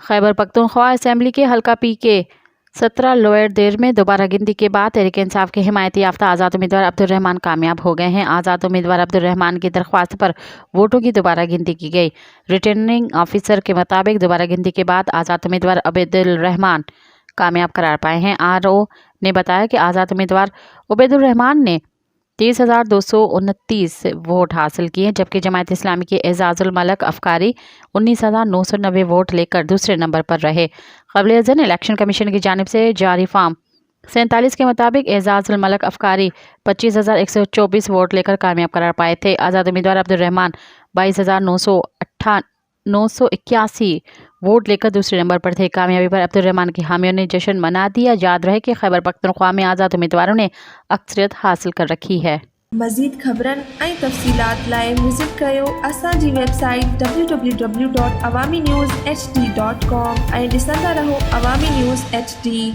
Khyber Pakhtunkhwa assembly के हल्का P के 17 लोअर देर में दोबारा गिनती के बाद तहरीक इंसाफ के हिमायती याफ्ता आज़ाद उम्मीदवार अब्दुर्रहमान कामयाब हो गए हैं। आज़ाद उम्मीदवार अब्दुर्रहमान की दरख्वास्त पर वोटों की दोबारा गिनती की गई। रिटर्निंग ऑफिसर के मुताबिक दोबारा गिनती के बाद आज़ाद उम्मीदवार अब्दुर्रहमान कामयाब करार पाए हैं। RO ने बताया कि आज़ाद उम्मीदवार उबैदुर्रहमान ने 30,229 वोट हासिल किए, जबकि जमात इस्लामी के एजाजुल मलक अफकारी 19,990 वोट लेकर दूसरे नंबर पर रहे। क़ब्ल-ए-ज़न इलेक्शन कमीशन की जानिब से जारी फॉर्म 47 के मुताबिक एजाजुल मलक अफकारी 25,124 वोट लेकर कामयाब करार पाए थे। आज़ाद उम्मीदवार अब्दुर्रहमान 22,981 वोट लेकर दूसरे नंबर पर थे। कामयाबी पर अब्दुर्रहमान की हामियों ने जश्न मना दिया। याद रहे कि खैबर पख्तूनख्वा में आज़ाद उम्मीदवारों ने अक्सरियत हासिल कर रखी है। मज़ीद ख़बरन ऐं तफ़सीलात लाइ विज़िट कयो असांजी वेबसाइट www.awamiNewsHD.com ऐं ॾिसंदा रहो अवामी न्यूज़ HD।